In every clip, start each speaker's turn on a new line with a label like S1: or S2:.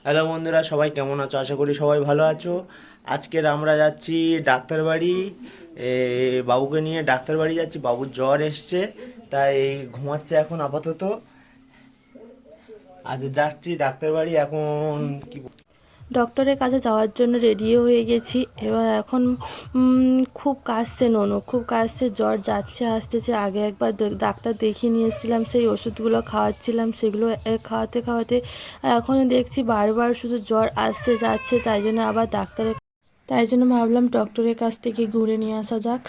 S1: Hello বন্ধুরা, সবাই কেমন আছো? আশা করি সবাই ভালো আছো। আজকের আমরা যাচ্ছি ডাক্তার বাড়ি। বাবুকে নিয়ে ডাক্তার বাড়ি যাচ্ছি। বাবুর জ্বর এসছে, তাই ঘুমাচ্ছে এখন আপাতত। আজ যাচ্ছি ডাক্তার বাড়ি এখন। কি
S2: ডক্টরের কাছে যাওয়ার জন্য রেডিও হয়ে গেছি। এবার এখন খুব কাশছে, ননু খুব কাশছে, জ্বর যাচ্ছে আসতেছে। আগে একবার ডাক্তার দেখিয়ে নিয়ে এসেছিলাম, সেই ওষুধগুলো খাওয়াচ্ছিলাম, সেগুলো খাওয়াতে খাওয়াতে এখন দেখছি বারবার শুধু জ্বর আসছে যাচ্ছে। তাই জন্য ভাবলাম ডক্টরের কাছ থেকে ঘুরে নিয়ে আসা যাক।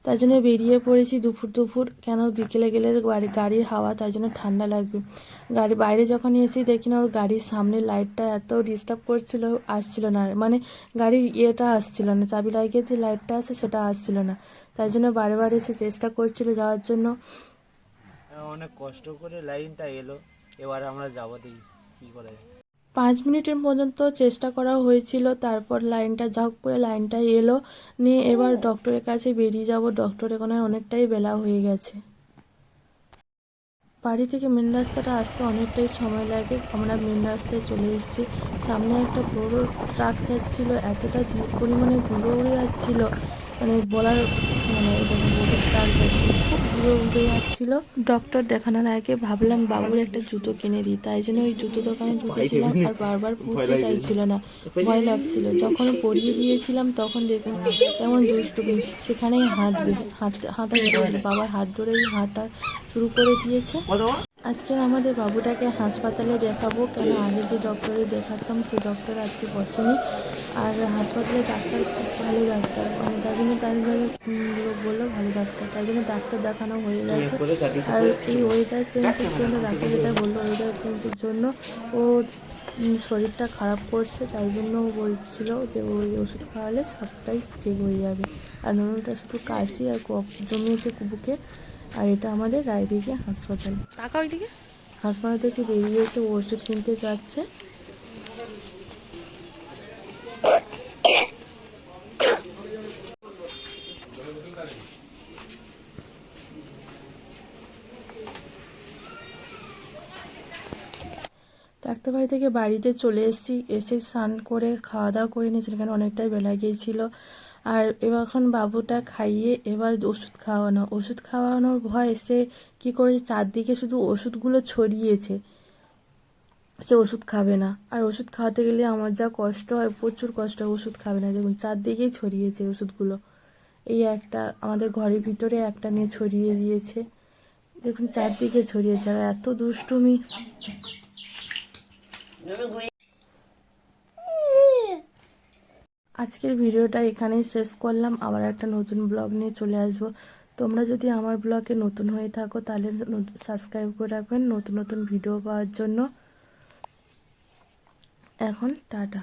S2: তাই জন্য বেরিয়ে পড়েছি দুপুর দুপুর, কেন বিকেলে গেলে গাড়ির হাওয়া, তাই জন্য ঠান্ডা লাগবে। গাড়ি বাইরে যখন এসেছি দেখি না, ওর গাড়ির সামনে লাইটটা এত ডিস্টার্ব করছিল, আসছিল না, মানে গাড়ির ইয়েটা আসছিল না, চাবি লাগিয়ে যে লাইটটা আসে সেটা আসছিল না। তাই জন্য বারে এসে চেষ্টা করছিল যাওয়ার জন্য।
S1: অনেক কষ্ট করে লাইনটা এলো, এবার আমরা যাবো, দেখি কি করে।
S2: 5 মিনিটের পর্যন্ত চেষ্টা করা হয়েছিল, তারপর লাইনটা ঝক করে লাইনটা এলো। নিয়ে এবার ডক্টরের কাছে বেরিয়ে যাব। ডক্টর এখানে অনেকটাই বেলা হয়ে গেছে। বাড়ি থেকে মেন রাস্তাটা আসতে অনেকটাই সময় লাগে। আমরা মেন রাস্তায় চলে এসেছি। সামনে একটা বড় ট্রাক যাচ্ছিল, এতটা পরিমাণে ধুলো উড়ে যাচ্ছিল, মানে বলার, মানে বড় ট্রাক যাচ্ছিল, খুব ধুলো উড়ে যাচ্ছিল। ডক্টর দেখানোর আগে ভাবলাম বাবুর একটা জুতো কিনে দিই, তাই জন্য ওই জুতো দোকানে ঢুকেছিলাম। আর বারবার পরতে চাইছিল না, ভয় লাগছিল। যখন পরিয়ে দিয়েছিলাম তখন দেখুন কেমন দুষ্টুমি, সেখানেই হাঁটা শুরু করে, বাবার হাত ধরেই হাঁটা শুরু করে দিয়েছে। আজকে আমাদের বাবুটাকে হাসপাতালে দেখাবো, কেন আগে যে ডক্টরে দেখাতাম সেই ডক্টর আজকে বসেনি। আর হাসপাতালে ডাক্তার খুব ভালো ডাক্তার, মানে তাই জন্য লোক বললো ভালো ডাক্তার, তাই জন্য ডাক্তার দেখানো হয়ে গেছে। আর এই ওয়েদার চেঞ্জের জন্য ডাক্তার যেটা বললো, ওয়েদার চেঞ্জের জন্য ও শরীরটা খারাপ করছে, তাই জন্য ও বলছিল যে ওই ওষুধ খাওয়ালে সবটাই ঠিক হয়ে যাবে। আর নুনুটা শুধু কাশি আর কফ জমিয়েছে বুকে। আর এটা আমাদের রায়দিঘি হাসপাতাল। টাকা ওইদিকে হাসপাতাল থেকে বেরিয়েছে, ও ওষুধ কিনতে যাচ্ছে। ডাক্তারবাড়ি থেকে বাড়িতে চলে এসেছি, এসে স্নান করে খাওয়া দাওয়া করে নিয়েছি, এখানে অনেকটাই বেলা গিয়েছিল। আর এবার এখন বাবুটা খাইয়ে এবার ওষুধ খাওয়ানোর ভয় সে কী করেছে, চারদিকে শুধু ওষুধগুলো ছড়িয়েছে, সে ওষুধ খাবে না। আর ওষুধ খাওয়াতে গেলে আমার যা কষ্ট হয়, প্রচুর কষ্ট হয়, ওষুধ খাবে না। দেখুন চারদিকেই ছড়িয়েছে ওষুধগুলো। এই একটা আমাদের ঘরের ভিতরে একটা নিয়ে ছড়িয়ে দিয়েছে, দেখুন চারদিকে ছড়িয়েছে। আর এত দুষ্টুমি। আজকের ভিডিওটা এখানেই শেষ করলাম, আবার একটা নতুন ব্লগ নিয়ে চলে আসব। তোমরা যদি আমার ব্লগে নতুন হয়ে থাকো তাহলে সাবস্ক্রাইব করে রাখবেন নতুন নতুন ভিডিও পাওয়ার জন্য। এখন টাটা।